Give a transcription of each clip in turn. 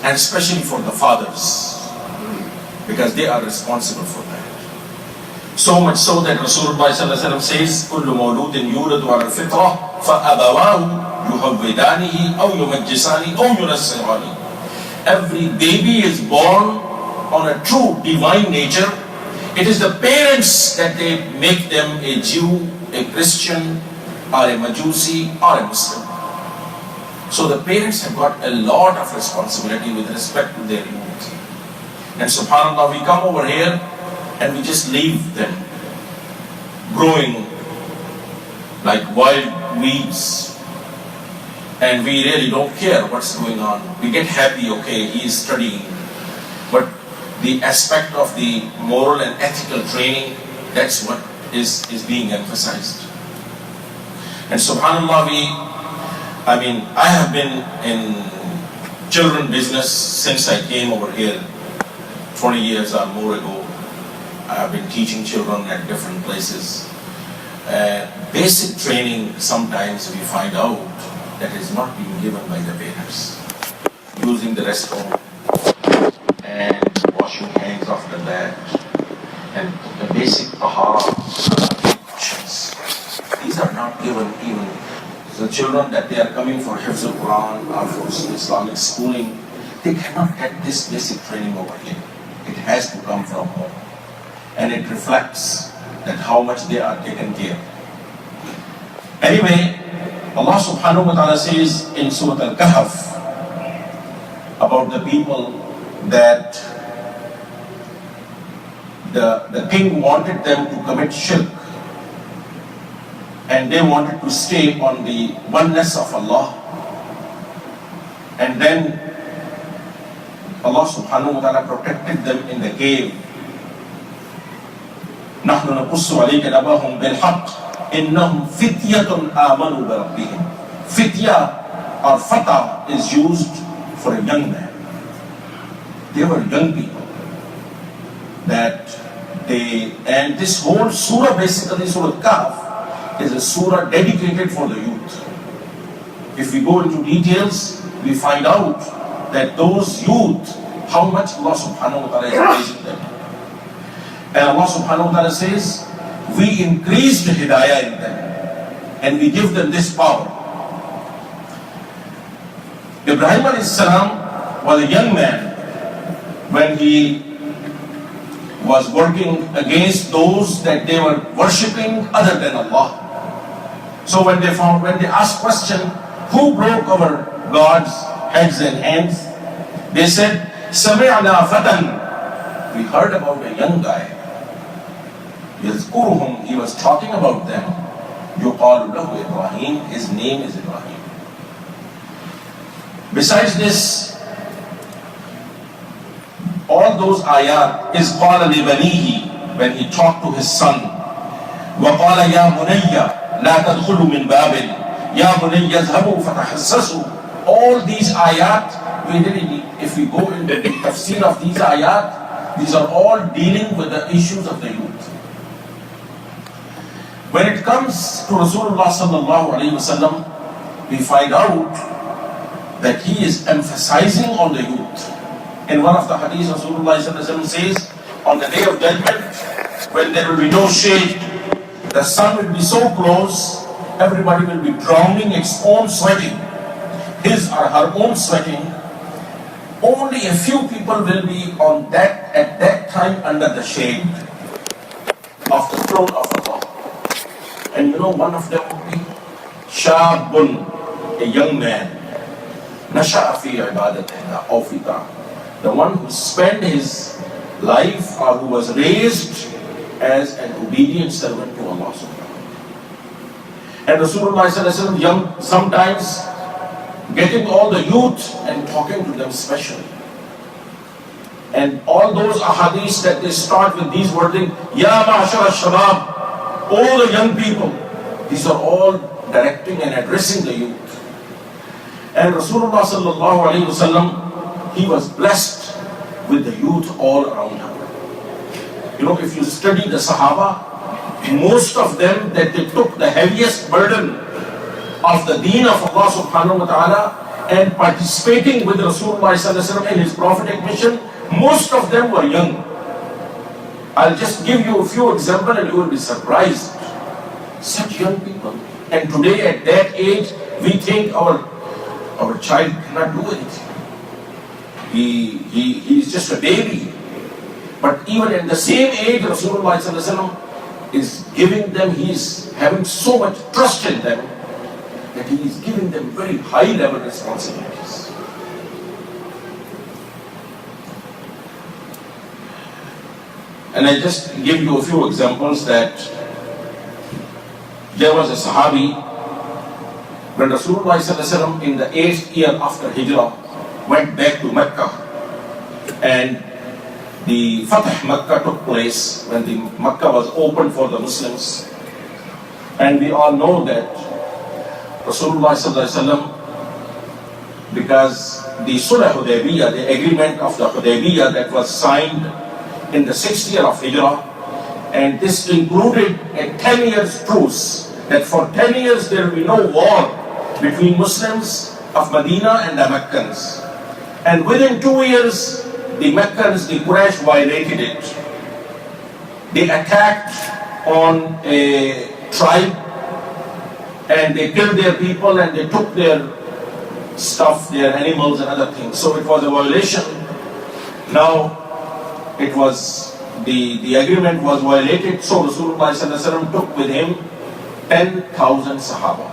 and especially for the fathers, because they are responsible for that. So much so that Rasulullah says, كل مولود يولد على الفطرة فأبواه يهودانه أو يمجسانه أو ينصرانه. Every baby is born on a true divine nature. It is the parents that they make them a Jew, a Christian, or a Majusi, or a Muslim. So the parents have got a lot of responsibility with respect to their youth. And subhanAllah, we come over here and we just leave them growing like wild weeds. And we really don't care what's going on. We get happy, okay, he is studying. But the aspect of the moral and ethical training, that's what is being emphasized. And subhanAllah, I have been in children business since I came over here 20 years or more ago. I have been teaching children at different places. Basic training, sometimes we find out that is not being given by the parents. Using the restroom and washing hands after that, and the basic tahara precautions. These are not given even. The children that they are coming for Hifz al-Quran or for Islamic schooling, they cannot get this basic training over here. It has to come from home. And it reflects that how much they are taken care. Anyway, Allah subhanahu wa ta'ala says in Surah Al-Kahf about the people that the king wanted them to commit shirk, and they wanted to stay on the oneness of Allah. And then Allah subhanahu wa ta'ala protected them in the cave. نَحْنُ نَقُصُّ عَلَيْكَ نَبَأَهُمْ بِالْحَقِّ إِنَّهُمْ فِتْيَةٌ آمَنُوا بِرَبِّهِمْ. Fitya or fata is used for a young man. They were young people. And this whole surah, basically Surah Kahf, is a surah dedicated for the youth. If we go into details, we find out that those youth, how much Allah subhanahu wa ta'ala is praising them. And Allah subhanahu wa ta'ala says, we increase the hidayah in them and we give them this power. Ibrahim a.s. was a young man when he was working against those that they were worshipping other than Allah. So when they asked question, who broke our God's heads and hands? They said, Sami'na fatan. We heard about a young guy. Yazkuruhum, he was talking about them. Yuqalu lahu Ibrahim, his name is Ibrahim. Besides this, all those ayat is qala li banihi, when he talked to his son. Wa qala ya bunayya la tadkhulu min babil ya bunayya izhabu fatahassasu. All these ayat, if we go into the tafsir of these ayat, these are all dealing with the issues of the youth. When it comes to Rasulullah sallallahu alayhi wasallam, we find out that he is emphasizing on the youth. In one of the hadiths, Rasulullah sallallahu alayhi wasallam says, on the day of judgment, when there will be no shade, the sun will be so close, everybody will be drowning its own sweating, his or her own sweating. Only a few people will be at that time under the shade of the throne of Allah. And one of them would be Shabun, a young man, Nasha'a fi ibadatillah aw fi ta'ah, the one who spent his life or who was raised as an obedient servant to Allah subhanahu wa ta'ala. And Rasulullah sallallahu alaihi wasallam sometimes getting all the youth and talking to them specially. And all those ahadiths that they start with these wording, Ya ma'ashar al-shabab, all the young people, these are all directing and addressing the youth. And Rasulullah sallallahu alayhi wasallam, he was blessed with the youth all around him. If you study the Sahaba, most of them that they took the heaviest burden of the deen of Allah subhanahu wa ta'ala, and participating with Rasulullah ﷺ in his prophetic mission, most of them were young. I'll just give you a few examples and you will be surprised. Such young people. And today at that age, we think our child cannot do anything. He is just a baby. But even at the same age, Rasulullah ﷺ is giving them, he is having so much trust in them that he is giving them very high level responsibilities. And I just give you a few examples that there was a Sahabi when Rasulullah ﷺ in the 8th year after Hijrah went back to Mecca, and the Fatah Mecca took place when the Mecca was opened for the Muslims. And we all know that Rasulullah ﷺ, because the Sulh Hudaybiyah, the agreement of the Hudaybiyah that was signed in the 6th year of Hijrah, and this included a 10 years truce, that for 10 years there will be no war between Muslims of Medina and the Meccans. And within 2 years, the Meccans, the Quraysh violated it. They attacked on a tribe and they killed their people and they took their stuff, their animals and other things. So it was a violation. Now, it was, the agreement was violated, so Rasulullah ﷺ took with him 10,000 Sahaba.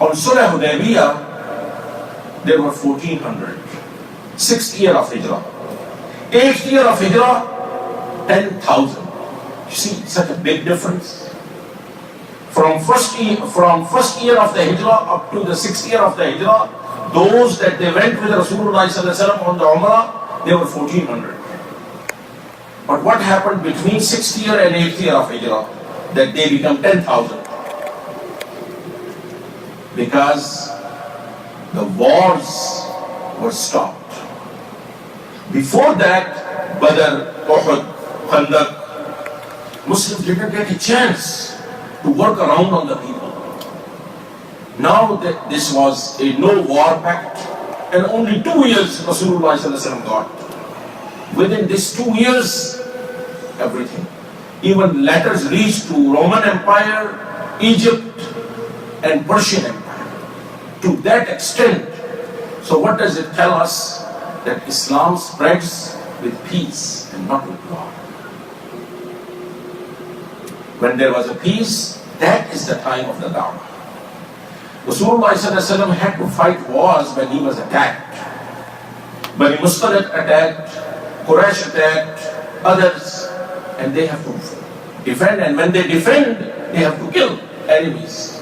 On Sulh Hudaybiyah, there were 1,400. 6th year of Hijrah. 8th year of Hijrah, 10,000. You see, such a big difference. From first year of the Hijrah up to the 6th year of the Hijrah, those that they went with Rasulullah ﷺ on the Umrah, they were 1,400. But what happened between 6th year and 8th year of Hijrah, that they become 10,000? Because the wars were stopped. Before that, Badr, Uhud, Khandaq, Muslims didn't get a chance to work around on the people. Now that this was a no-war pact, and only 2 years Rasulullah ﷺ got. Within these 2 years, everything. Even letters reached to Roman Empire, Egypt, and Persian Empire. To that extent. So what does it tell us? That Islam spreads with peace and not with war. When there was a peace, that is the time of the da'wah. Rasulullah ﷺ had to fight wars when he was attacked. Bani Mustaliq attacked, Quraysh attacked, others, and they have to defend. And when they defend, they have to kill enemies.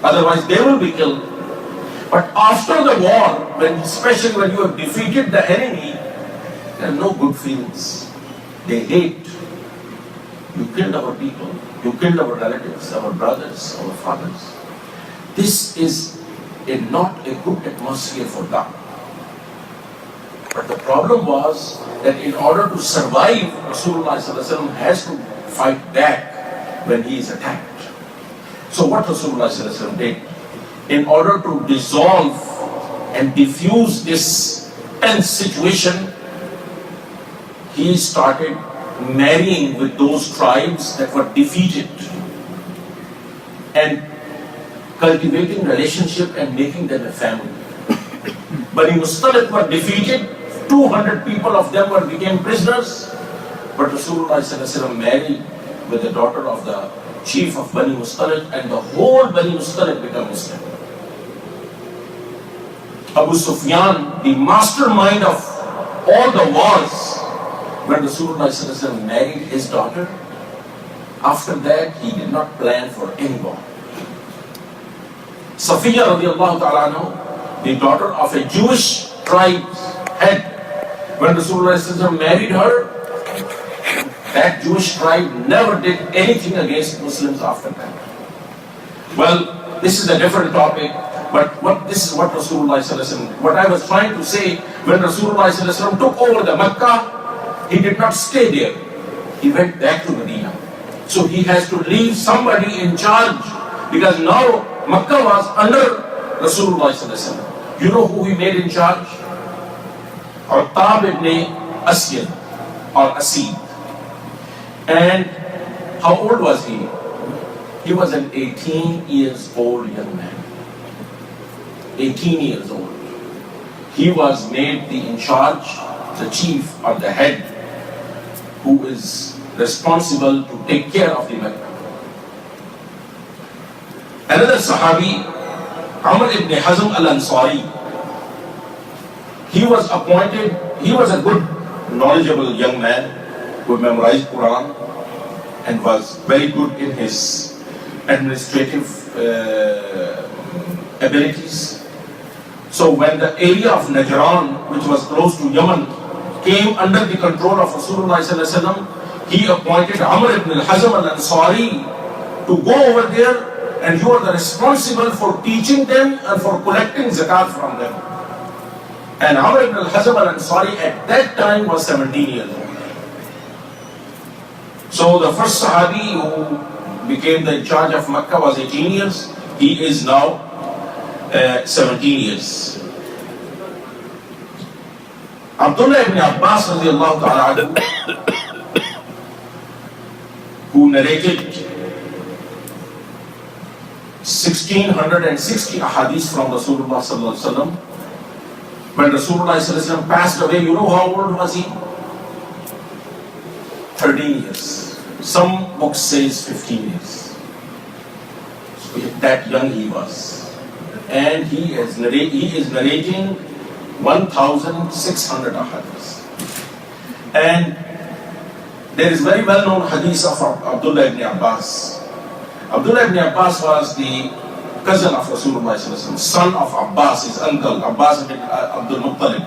Otherwise, they will be killed. But after the war, especially when you have defeated the enemy, there are no good feelings. They hate. You killed our people. You killed our relatives, our brothers, our fathers. This is not a good atmosphere for them. But the problem was that in order to survive, Rasulullah ﷺ has to fight back when he is attacked. So what Rasulullah ﷺ did, in order to dissolve and diffuse this tense situation, he started marrying with those tribes that were defeated and cultivating relationship and making them a family. Bani Mustaliq were defeated, 200 people of them became prisoners, but Rasulullah ﷺ married with the daughter of the chief of Bani Mustaliq, and the whole Bani Mustaliq became Muslim. Abu Sufyan, the mastermind of all the wars, when Rasulullah ﷺ married his daughter, after that he did not plan for any war. Safiya radiallahu ta'ala anhu, the daughter of a Jewish tribe head, when Rasulullah ﷺ married her, that Jewish tribe never did anything against Muslims after that. Well, this is a different topic, but this is what Rasulullah ﷺ, what I was trying to say, when Rasulullah ﷺ took over the Mecca, he did not stay there. He went back to Medina. So he has to leave somebody in charge, because now Mecca was under Rasulullah sallallahu alaihi wasallam. You know who he made in charge? Uttab ibn Asyad or Asid. And how old was he? He was an 18 years old young man. 18 years old. He was made the in charge, the chief or the head who is responsible to take care of the Mecca. Another Sahabi, Amr ibn Hazm al-Ansari, he was appointed, he was a good, knowledgeable young man who memorized Quran and was very good in his administrative abilities. So when the area of Najran, which was close to Yemen, came under the control of Rasulullah sallallahu alaihi wasallam, he appointed Amr ibn Hazm al-Ansari to go over there, and you are the responsible for teaching them and for collecting zakat from them. And Amr ibn Hazm al-Ansari at that time was 17 years old. So the first Sahabi who became the in charge of Mecca was 18 years. He is now 17 years. Abdullah ibn Abbas radiallahu ta'ala anhu, who narrated 1660 ahadith from Rasulullah sallallahu alaihi wasallam. When Rasulullah sallallahu alaihi wasallam passed away, you know how old was he? 13 years. Some books says 15 years. So that young he was. And he is narrating 1,600 ahadith. And there is very well known hadith of Abdullah ibn Abbas. Abdullah ibn Abbas was the cousin of Rasulullah sallallahu alaihi wasallam, son of Abbas, his uncle, Abbas ibn Abdul Muttalib.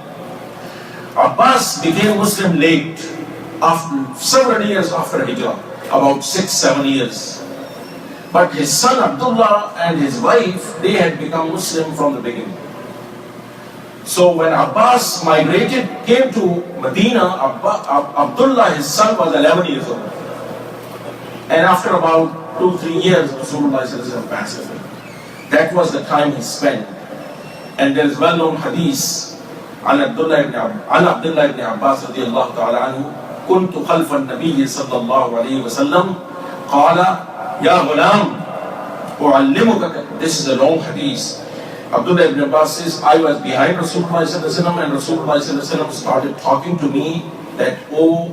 Abbas became Muslim late, after several years after Hijrah, about 6-7 years. But his son Abdullah and his wife, they had become Muslim from the beginning. So when Abbas migrated, came to Medina, Abdullah, his son, was 11 years old. And after about 2-3 years, Rasulullah passed away. That was the time he spent. And there is well-known hadith عن عبد الله بن عباس رضي الله تعالى عنه كنت خلف النبي صلى الله عليه وسلم قال يا غلام أعلمك. This is a long hadith. Abdullah ibn Abbas says, I was behind Rasulullah and Rasulullah started talking to me that, oh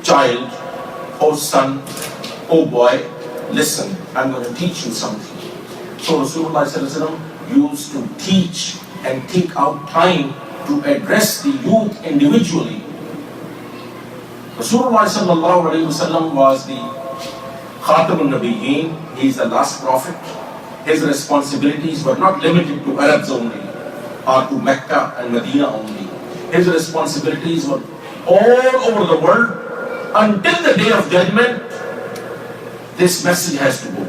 child, oh son, oh boy, listen, I'm going to teach you something. So Rasulullah used to teach and take out time to address the youth individually. Rasulullah was the Khatam al-Nabiyyin, he is the last prophet. His responsibilities were not limited to Arabs only or to Mecca and Medina only. His responsibilities were all over the world. Until the day of judgment, this message has to go.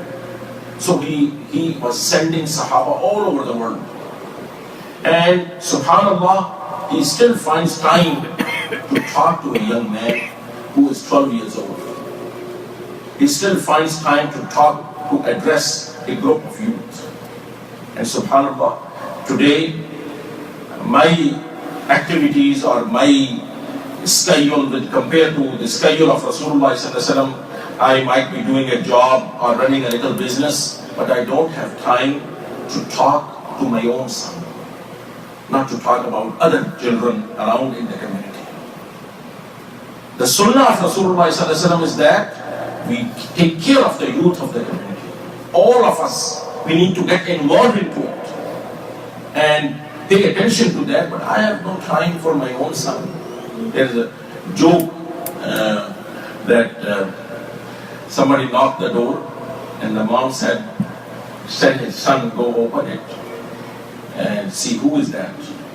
So he was sending Sahaba all over the world. And subhanAllah, he still finds time to talk to a young man who is 12 years old. He still finds time to talk, to address a group of youth. And subhanAllah, today, my activities or my schedule compared to the schedule of Rasulullah sallallahu alaihi wasallam, I might be doing a job or running a little business, but I don't have time to talk to my own son, not to talk about other children around in the community. The sunnah of Rasulullah sallallahu alaihi wasallam is that we take care of the youth of the community. All of us, we need to get involved into it and pay attention to that, but I have no time for my own son. There is a joke that somebody knocked the door and the mom said, send his son, go open it and see who is that.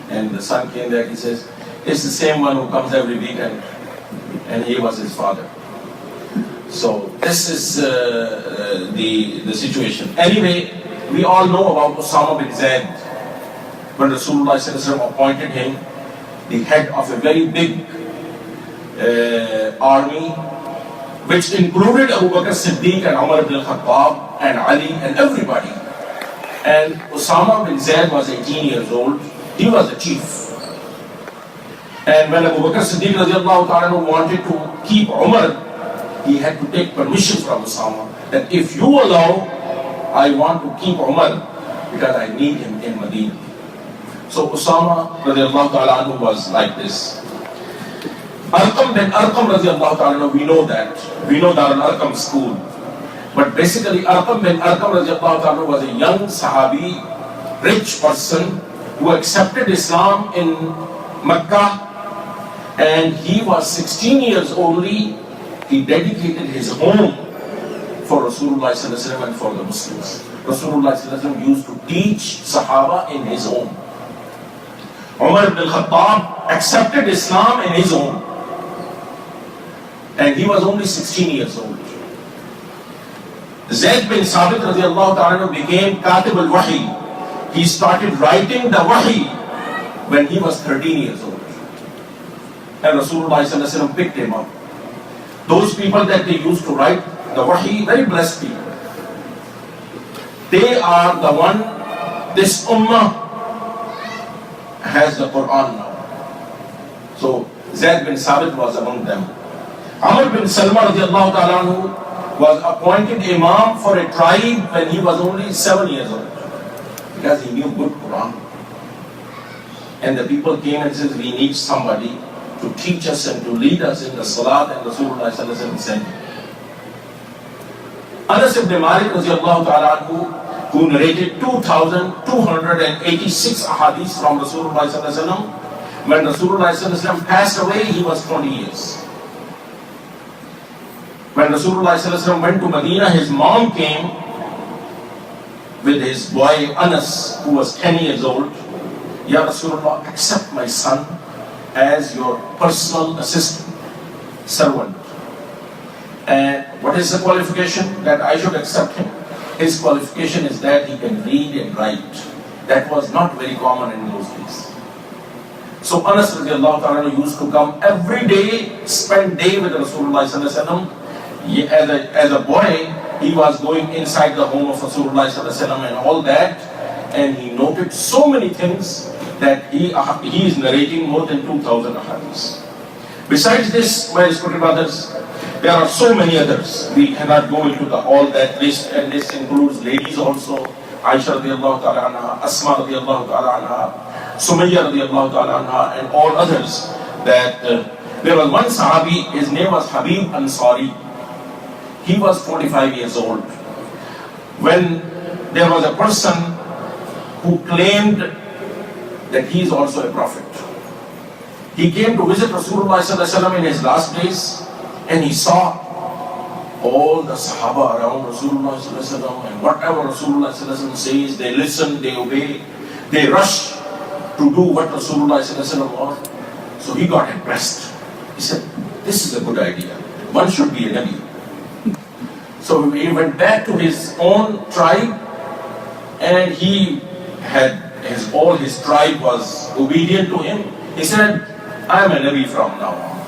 And the son came back, he says, it's the same one who comes every weekend, and he was his father. So this is the situation. Anyway, we all know about Osama bin Zaid. When Rasulullah appointed him the head of a very big army, which included Abu Bakr Siddiq and Umar ibn Khattab and Ali and everybody. And Usama bin Zaid was 18 years old. He was a chief. And when Abu Bakr Siddiq radiallahu ta'ala wanted to keep Umar, he had to take permission from Usama that if you allow, I want to keep Umar because I need him in Medina. So Usama radiallahu ta'ala was like this. Arqam bin Arqam radiallahu ta'ala, we know that. We know that Arqam school. But basically Arqam bin Arqam radiallahu ta'ala was a young Sahabi, rich person who accepted Islam in Mecca, and he was 16 years only. He dedicated his home for Rasulullah sallallahu alaihi wasallam and for the Muslims. Rasulullah sallallahu alaihi wasallam used to teach Sahaba in his home. Umar ibn al-Khattab accepted Islam in his home, and he was only 16 years old. Zayd bin Sabit radiallahu ta'ala became Katib al-Wahi. He started writing the Wahi when he was 13 years old. And Rasulullah sallallahu alaihi wasallam picked him up. Those people that they used to write the Wahi, very blessed people. They are the one, this ummah has the Quran now. So Zayd bin Sabit was among them. Amr bin Salma radiallahu ta'ala was appointed imam for a tribe when he was only 7 years old, because he knew good Quran. And the people came and said, we need somebody to teach us and to lead us in the salat, and Rasulullah sallallahu alaihi wasallam sent him. Anas ibn Malik radiallahu ta'ala who narrated 2,286 ahadith from Rasulullah sallallahu alaihi wasallam. When Rasulullah sallallahu alaihi wasallam passed away, he was 20 years. When Rasulullah sallallahu alaihi wasallam went to Medina, his mom came with his boy Anas, who was 10 years old. Ya Rasulullah, accept my son as your personal assistant, servant. And what is the qualification that I should accept him? His qualification is that he can read and write. That was not very common in those days. So Anas radiallahu ta'ala used to come every day, spend day with Rasulullah sallallahu alaihi wasallam. As a boy, he was going inside the home of Rasulullah sallallahu alaihi wasallam and all that, and he noted so many things that he is narrating more than 2,000 ahadiths. Besides this, my respected brothers, there are so many others. We cannot go into all that list, and this includes ladies also. Aisha radiallahu ta'ala anha, Asma radiallahu ta'ala anha, Sumayya radiallahu ta'ala anha, and all others. That there was one Sahabi, his name was Habib Ansari. He was 45 years old. When there was a person who claimed that he is also a prophet, he came to visit Rasulullah sallallahu alaihi wasallam in his last days, and he saw all the Sahaba around Rasulullah sallallahu alaihi wasallam, and whatever Rasulullah sallallahu alaihi wasallam says, they listen, they obey, they rush to do what Rasulullah sallallahu alaihi wasallam wants. So he got impressed. He said, this is a good idea. One should be a Nabi. So he went back to his own tribe, and he had all his tribe was obedient to him. He said, I am a Nabi from now on.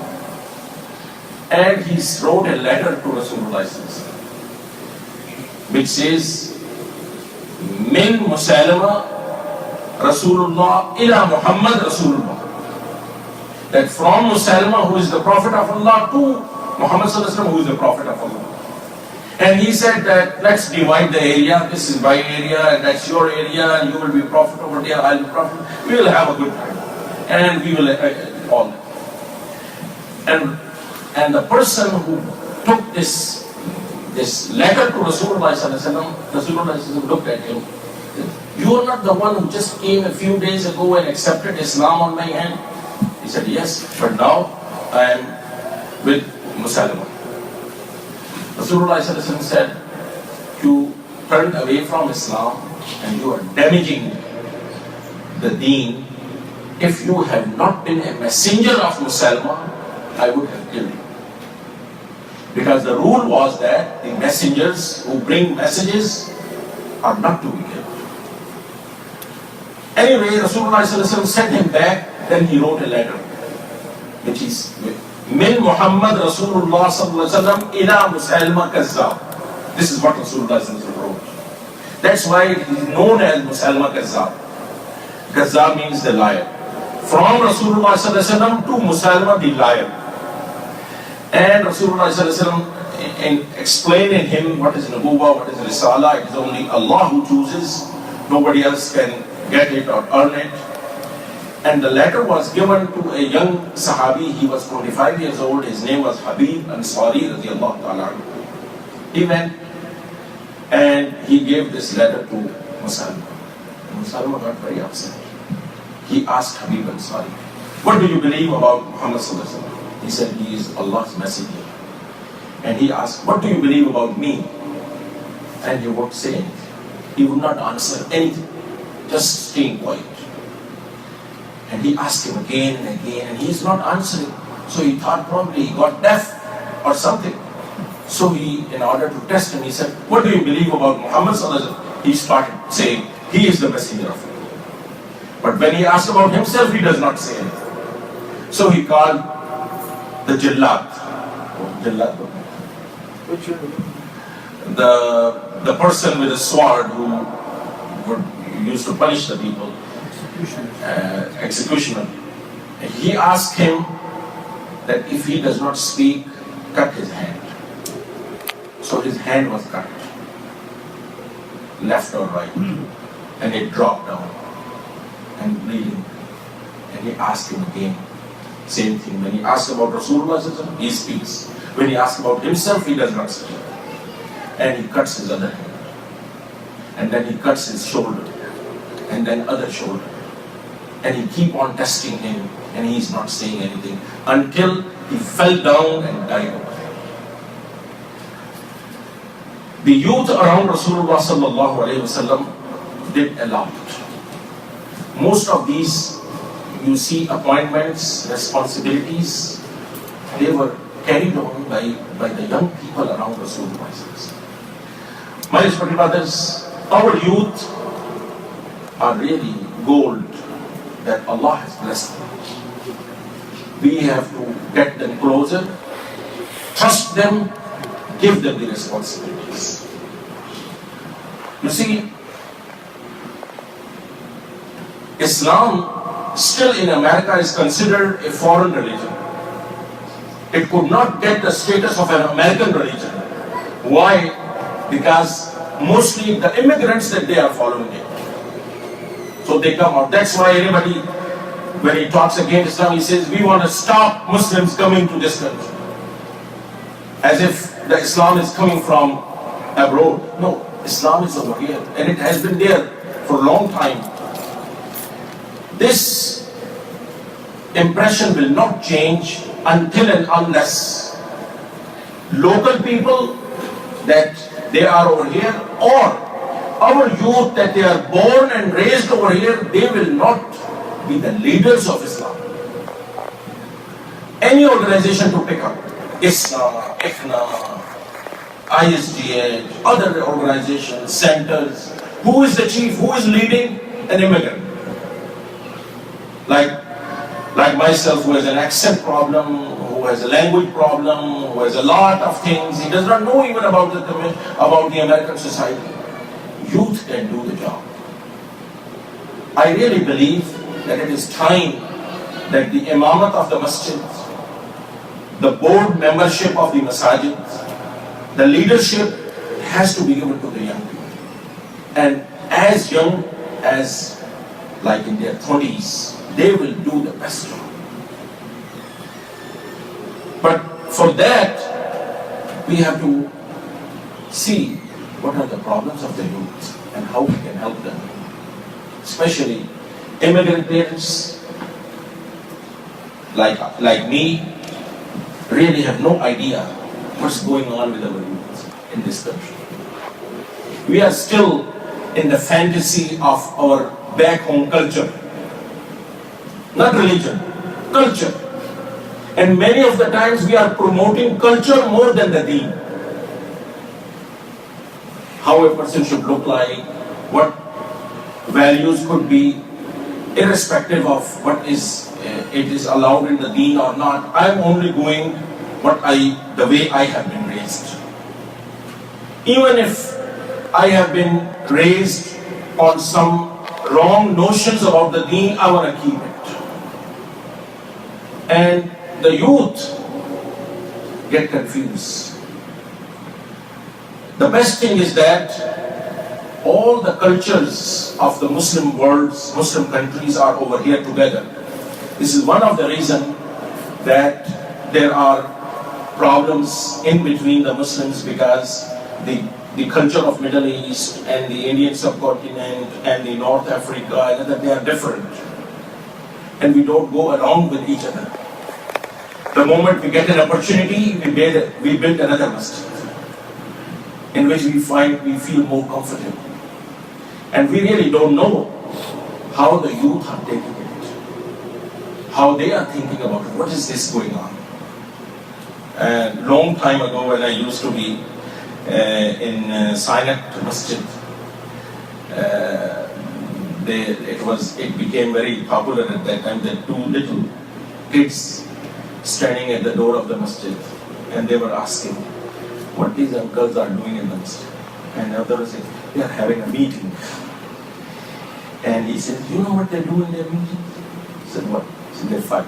And he wrote a letter to Rasulullah which says, Min Musalama Rasulullah ila Muhammad Rasulullah. That from Musalama, who is the Prophet of Allah, to Muhammad sallallahu alaihi wasallam, who is the Prophet of Allah. And he said that let's divide the area. This is my area and that's your area, and you will be prophet over there, I'll be prophet. We will have a good time, and we will all. And the person who took this letter to Rasulullah sallallahu alaihi wasallam, Rasulullah sallallahu alaihi wasallam looked at him. You are not the one who just came a few days ago and accepted Islam on my hand? He said, yes, but now I am with Musalama. Rasulullah said, you turned away from Islam and you are damaging the deen. If you had not been a messenger of Musalma, I would have killed you. Because the rule was that the messengers who bring messages are not to be killed. Anyway, Rasulullah sent him back, then he wrote a letter, which is Min Muhammad Rasulullah sallallahu alaihi wasallam ila Musalma kazzab. This is what Rasulullah wrote. That's why he is known as Musalma Kazzab. Kazzab means the liar. From Rasulullah sallallahu alaihi wasallam to Musalma the liar. And Rasulullah sallallahu alaihi wasallam explaining him what is Nubuwwah, what is Risala. It is only Allah who chooses. Nobody else can get it or earn it. And the letter was given to a young Sahabi. He was 25 years old. His name was Habib Ansari radiyallahu ta'ala. He went and he gave this letter to Musalma. Musalma got very upset. He asked Habib Ansari, what do you believe about Muhammad sallallahu alaihi wasallam? He said, he is Allah's messenger. And he asked, what do you believe about me? And he would say anything. He would not answer anything, just staying quiet. And he asked him again and again, and he is not answering. So he thought probably he got deaf or something. So he, in order to test him, he said, what do you believe about Muhammad sallallahu alaihi wasallam? He started saying, he is the messenger of Allah. But when he asked about himself, he does not say anything. So he called the Jallad. Jallad? The person with a sword who used to punish the people. Executioner. And he asked him that if he does not speak, cut his hand. So his hand was cut, left or right, and it dropped down and bleeding. And he asked him again, same thing. When he asked about Rasulullah, he speaks. When he asks about himself, he does not speak. And he cuts his other hand. And then he cuts his shoulder. And then other shoulder. And he keep on testing him, and he is not saying anything until he fell down and died over there. The youth around Rasulullah sallallahu alaihi wasallam did a lot. Most of these, you see, appointments, responsibilities, they were carried on by the young people around Rasulullah sallallahu alaihi wasallam. My respected brothers, our youth are really gold that Allah has blessed them. We have to get them closer, trust them, give them the responsibilities. You see, Islam still in America is considered a foreign religion. It could not get the status of an American religion. Why? Because mostly the immigrants that they are following it. So they come out. That's why anybody, when he talks against Islam, he says, we want to stop Muslims coming to this country. As if the Islam is coming from abroad. No, Islam is over here. And it has been there for a long time. This impression will not change until and unless local people that they are over here, or our youth that they are born and raised over here, they will not be the leaders of Islam. Any organization to pick up, ISNA, ICNA, ISGH, other organizations, centers, who is the chief, who is leading? An immigrant. Like myself, who has an accent problem, who has a language problem, who has a lot of things, he does not know even about the American society. Youth can do the job. I really believe that it is time that the imamat of the masjid, the board membership of the masajid, the leadership has to be given to the young people. And as young as like in their 20s, they will do the best job. But for that, we have to see what are the problems of the youth and how we can help them. Especially immigrant parents like me really have no idea what's going on with our youth in this country. We are still in the fantasy of our back home culture. Not religion, culture. And many of the times we are promoting culture more than the deen. How a person should look like, what values could be, irrespective of what it is allowed in the deen or not. I am only going the way I have been raised. Even if I have been raised on some wrong notions about the deen, I want to keep it. And the youth get confused. The best thing is that all the cultures of the Muslim world, Muslim countries are over here together. This is one of the reasons that there are problems in between the Muslims, because the culture of Middle East and the Indian subcontinent and the North Africa, they are different. And we don't go along with each other. The moment we get an opportunity, we build another masjid in which we feel more comfortable. And we really don't know how the youth are taking it, how they are thinking about it. What is this going on? And long time ago, when I used to be in Sinat Masjid, it became very popular at that time that two little kids standing at the door of the masjid, and they were asking what these uncles are doing in the masjid. And the other was saying, they are having a meeting. And he said, do you know what they do in their meeting? He said, what? He said, they fight.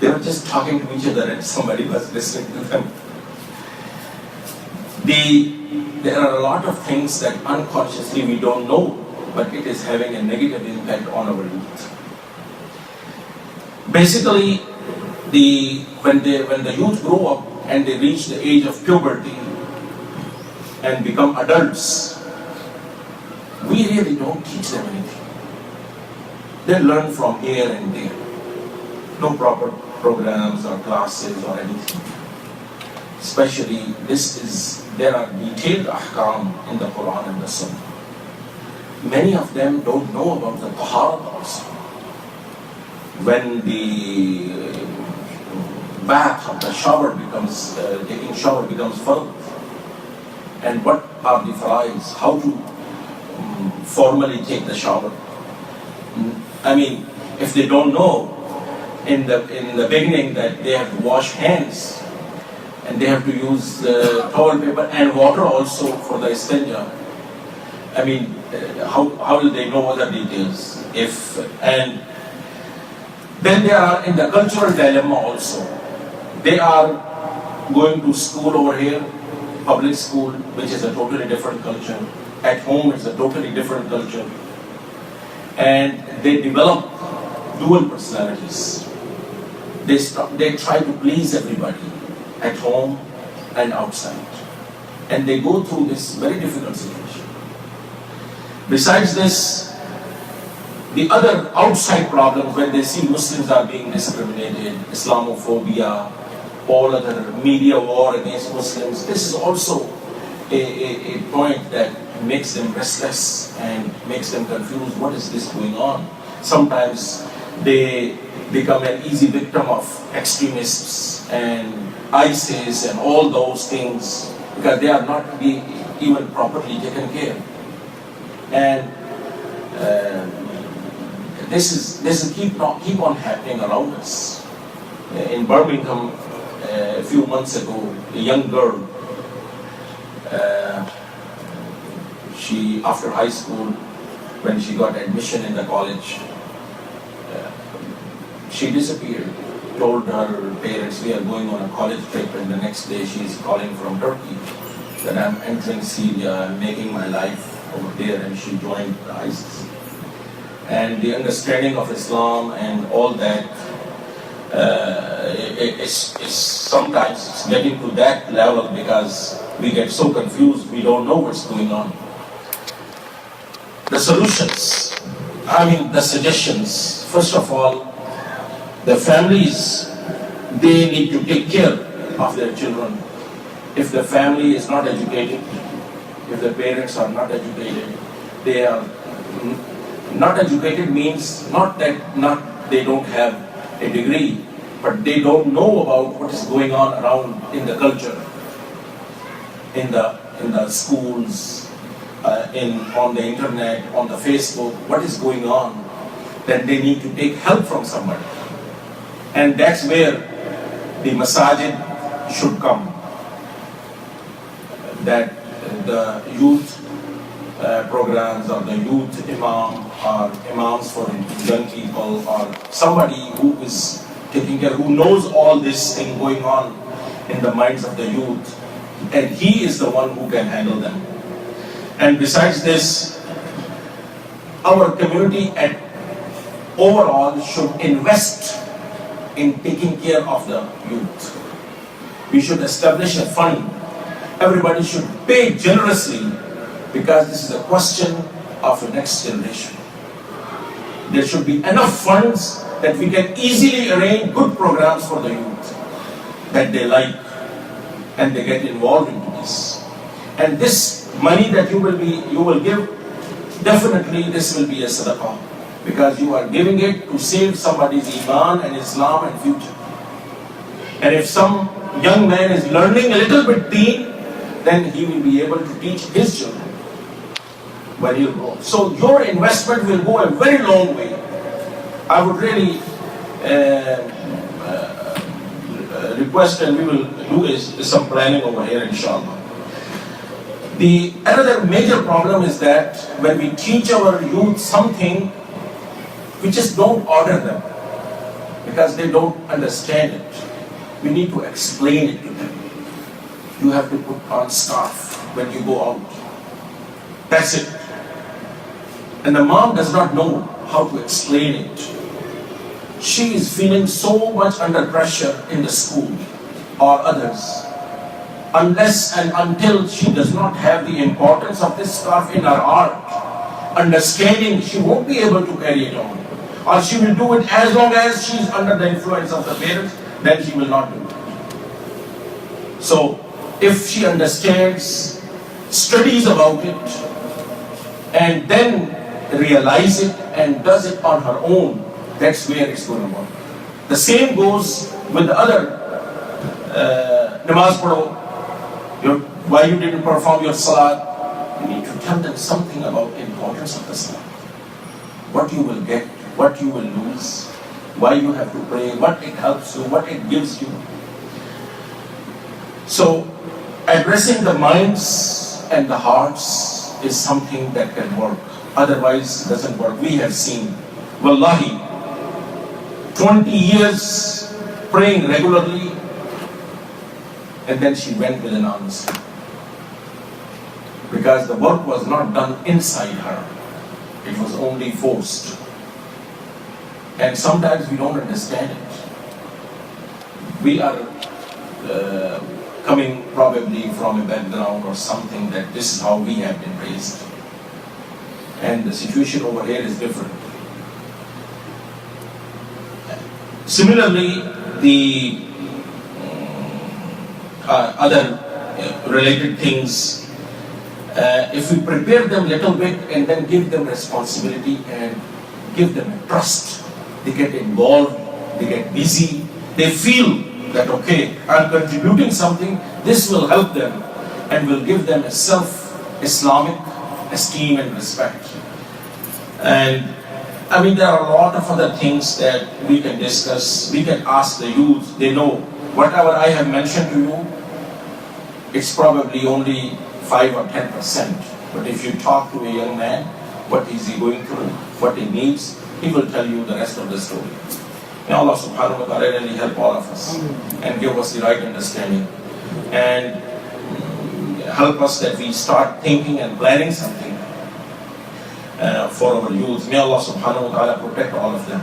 They were just talking to each other and somebody was listening to them. There are a lot of things that unconsciously we don't know, but it is having a negative impact on our youth. Basically, when the youth grow up and they reach the age of puberty and become adults, we really don't teach them anything. They learn from here and there. No proper programs or classes or anything. Especially, there are detailed ahkam in the Quran and the Sunnah. Many of them don't know about the taharat also. When the bath of the shower taking shower becomes fard, and what are the farais, how to formally take the shower. I mean, if they don't know in the beginning that they have to wash hands and they have to use towel paper and water also for the istinja, I mean, how will they know other details? And then they are in the cultural dilemma also. They are going to school over here, public school, which is a totally different culture. At home, it's a totally different culture. And they develop dual personalities. They try to please everybody at home and outside. And they go through this very difficult situation. Besides this, the other outside problems, when they see Muslims are being discriminated, Islamophobia, all other media war against Muslims, this is also a point that makes them restless and makes them confused. What is this going on? Sometimes they become an easy victim of extremists and ISIS and all those things because they are not being even properly taken care. And this is keep on happening around us. In Birmingham, a few months ago, a young girl, she after high school, when she got admission in the college, she disappeared. Told her parents, we are going on a college trip, and the next day she is calling from Turkey that I'm entering Syria, I'm making my life over there, and she joined ISIS. And the understanding of Islam and all that, it's sometimes getting to that level because we get so confused, we don't know what's going on. The solutions, the suggestions, first of all, the families, they need to take care of their children. If the family is not educated, if the parents are not educated, they are not educated means not that they don't have a degree, but they don't know about what is going on around in the culture, in the schools, on the internet, on the Facebook, what is going on. Then they need to take help from somebody. And that's where the masajid should come. That the youth programs, or the youth imam, or imams for young people, or somebody who is taking care, who knows all this thing going on in the minds of the youth, and he is the one who can handle them. And besides this, our community overall should invest in taking care of the youth. We should establish a fund. Everybody should pay generously, because this is a question of the next generation. There should be enough funds that we can easily arrange good programs for the youth that they like, and they get involved into this. And this money that you will give, definitely this will be a sadaqah, because you are giving it to save somebody's iman and Islam and future. And if some young man is learning a little bit deen, then he will be able to teach his children when he'll grow. So your investment will go a very long way. I would really request, and we will do is some planning over here, inshallah. The another major problem is that when we teach our youth something, we just don't order them, because they don't understand it. We need to explain it to them. You have to put on scarf when you go out. That's it. And the mom does not know how to explain it. She is feeling so much under pressure in the school or others. Unless and until she does not have the importance of this scarf in her heart, understanding, she won't be able to carry it on. Or she will do it as long as she is under the influence of the parents, then she will not do it. So, if she understands, studies about it, and then realize it and does it on her own, that's where it's going to work. The same goes with the other namaz padho. Why you didn't perform your salat? You need to tell them something about the importance of the salat. What you will get, what you will lose, why you have to pray, what it helps you, what it gives you. So, addressing the minds and the hearts is something that can work. Otherwise, it doesn't work. We have seen, wallahi, 20 years praying regularly, and then she went with an answer. Because the work was not done inside her. It was only forced. And sometimes we don't understand it. We are coming probably from a background or something that this is how we have been raised. And the situation over here is different. Similarly, the other related things, if we prepare them a little bit and then give them responsibility and give them a trust, they get involved, they get busy, they feel that, okay, I'm contributing something, this will help them and will give them a self-Islamic esteem and respect. And I mean, there are a lot of other things that we can discuss. We can ask the youth. They know whatever I have mentioned to you, it's probably only 5 or 10%. But if you talk to a young man, what is he going through, what he needs, he will tell you the rest of the story. May Allah subhanahu wa ta'ala really help all of us and give us the right understanding. And help us that we start thinking and planning something for our youth. May Allah subhanahu wa ta'ala protect all of them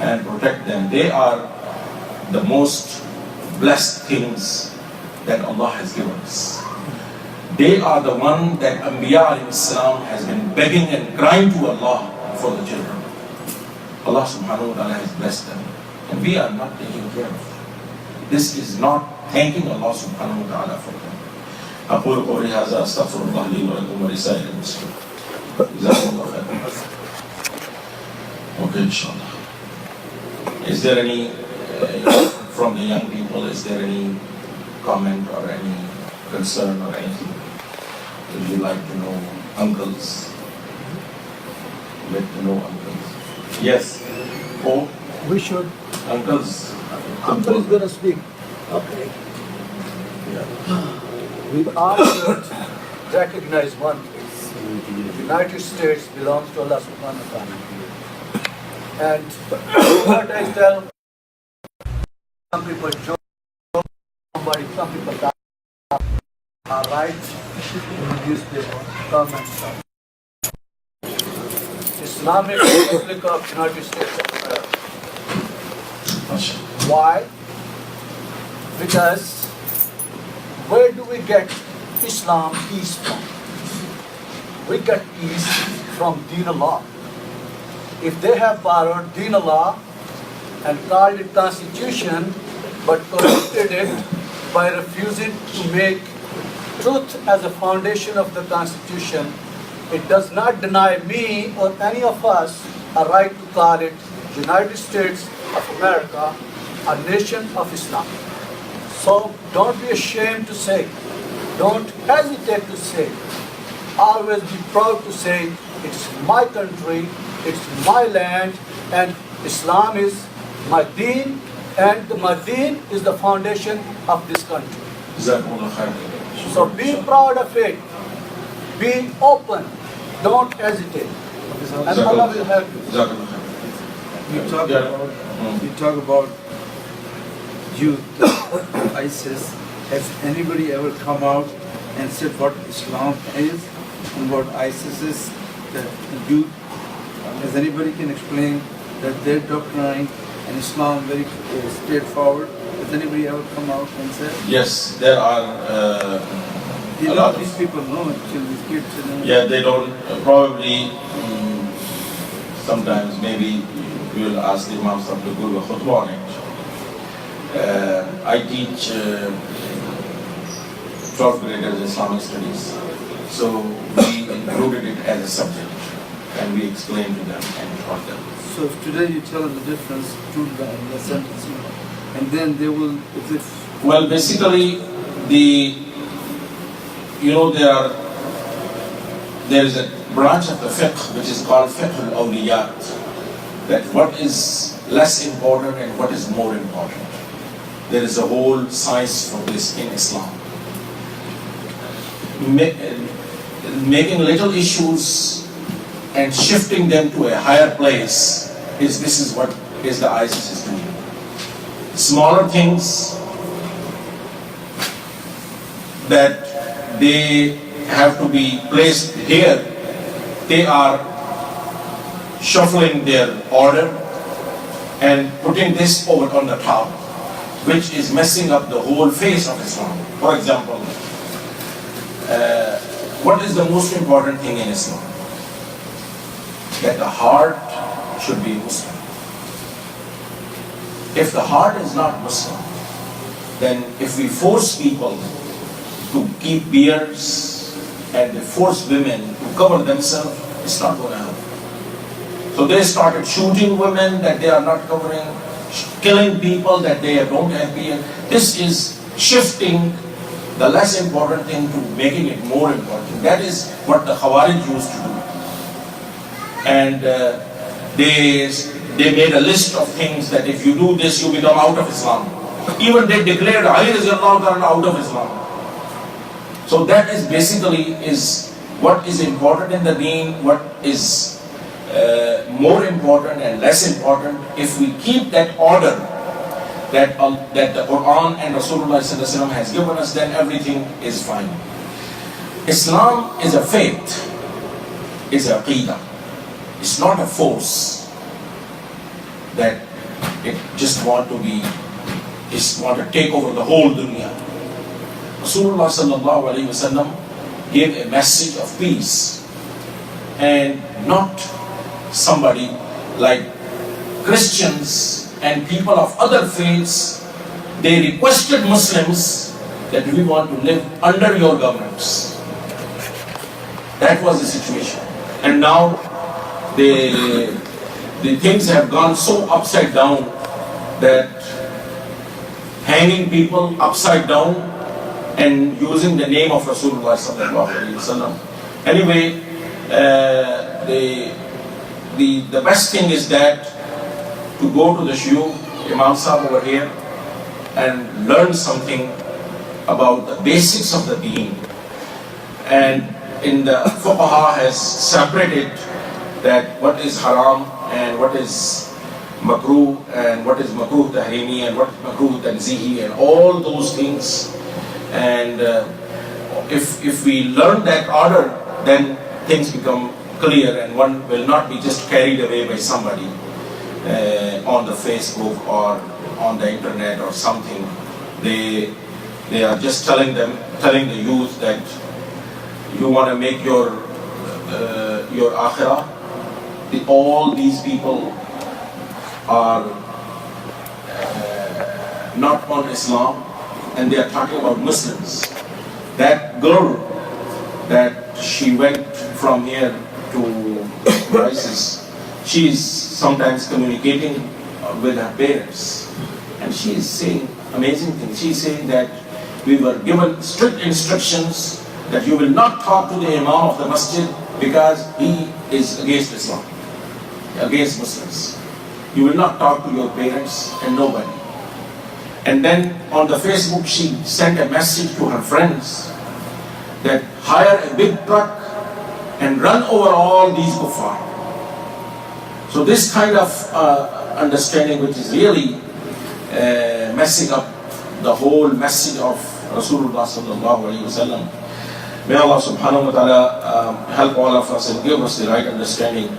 and protect them. They are the most blessed things that Allah has given us. They are the one that Anbiya alayhi salam has been begging and crying to Allah for the children. Allah subhanahu wa ta'ala has blessed them. And we are not taking care of them. This is not thanking Allah subhanahu wa ta'ala for them. أقول قولي هذا أستغفر الله لي ولكم ولسائر المسلمين. جزاكم الله خيرا. Okay, inshallah. Is there any, from the young people, is there any comment or any concern or anything? Would you like to know uncles? Let to know uncles. Yes. Oh, We should. uncles. Uncle is going to speak. Okay. Yeah. We all should recognize one thing. United States belongs to Allah subhanahu wa ta'ala. And what I tell, some people joke, some people are right in the newspaper, comments. Islamic Republic of United States of America. Why? Because where do we get Islam peace from? We get peace from Deen Allah. If they have borrowed Deen Allah and called it constitution, but corrupted it by refusing to make truth as a foundation of the constitution, it does not deny me or any of us a right to call it United States of America, a nation of Islam. So don't be ashamed to say, don't hesitate to say, always be proud to say, it's my country, it's my land, and Islam is my deen, and my deen is the foundation of this country. So be proud of it, be open, don't hesitate, and Allah will help you. You talk about youth, ISIS. Has anybody ever come out and said what Islam is and what ISIS is? The youth. Has anybody can explain that their doctrine and Islam very straightforward? Has anybody ever come out and said? Yes, there are a lot of these people know, these kids. Yeah, they don't probably. Sometimes maybe we will ask the Imams of the Guru Khutbah on it. I teach 12th graders Islamic studies, so we included it as a subject and we explained to them and taught them. So if today you tell them the difference to the sentence, and then they will, Well, basically, there is a branch of the fiqh which is called fiqh al-awliyat, that what is less important and what is more important. There is a whole science for this in Islam. Making little issues and shifting them to a higher place this is what the ISIS is doing. Smaller things that they have to be placed here, they are shuffling their order and putting this over on the top, which is messing up the whole face of Islam. For example, what is the most important thing in Islam? That the heart should be Muslim. If the heart is not Muslim, then if we force people to keep beards and they force women to cover themselves, it's not going to help. So they started shooting women that they are not covering, killing people that they don't have beard. This is shifting the less important thing to making it more important. That is what the Khawarij used to do. And they made a list of things that if you do this, you become out of Islam. Even they declared Ali radiallahu ta'ala out of Islam. So that is basically is what is important in the deen, what is more important and less important. If we keep that order that the Quran and Rasulullah ﷺ has given us, then everything is fine. Islam is a faith, is a aqeedah. It's not a force that it just want to take over the whole dunya. Rasulullah ﷺ gave a message of peace, and not somebody like Christians and people of other faiths. They requested Muslims that we want to live under your governance. That was the situation. And now the things have gone so upside down that hanging people upside down and using the name of Rasulullah sallallahu alaihi wasallam. Anyway, the best thing is that to go to the shiur, Imam Sahib over here, and learn something about the basics of the deen, and in the fuqaha has separated that what is haram and what is makruh and what is makruh tahrimi and what is makruh tanzihi and all those things. And if we learn that order, then things become clear and one will not be just carried away by somebody on the Facebook or on the internet or something. They are just telling the youth that you want to make your akhirah. All these people are not on Islam, and they are talking about Muslims. That girl that she went from here to ISIS, she is sometimes communicating with her parents, and she is saying amazing things. She is saying that we were given strict instructions that you will not talk to the Imam of the masjid because he is against Islam, against Muslims. You will not talk to your parents and nobody. And then on the Facebook she sent a message to her friends that hire a big truck and run over all these kuffar. So this kind of understanding, which is really messing up the whole message of Rasulullah sallallahu alaihi wasallam. May Allah subhanahu wa ta'ala help all of us and give us the right understanding.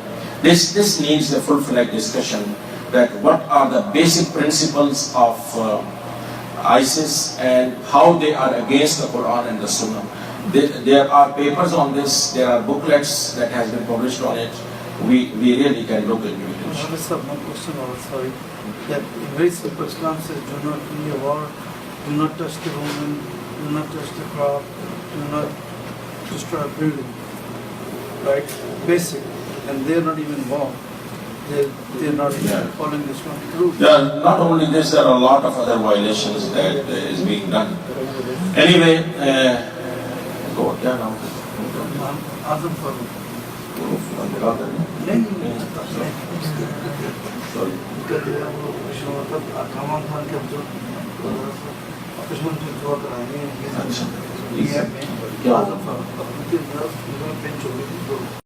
This needs a full-fledged discussion, that what are the basic principles of ISIS and how they are against the Quran and the Sunnah. There are papers on this, there are booklets that has been published on it. We really can look into it. Sir, one question sorry. That very simple Islam says do not be a war, do not touch the woman, do not touch the crop, do not destroy a building. Right? Basic. And they're not even wrong. They're not even following this one through. Yeah, not only this, there are a lot of other violations that is being done. Anyway, go yeah now. Azam for Sorry. तमाम खान के जो दुश्मन की दुआ कराएंगे क्या?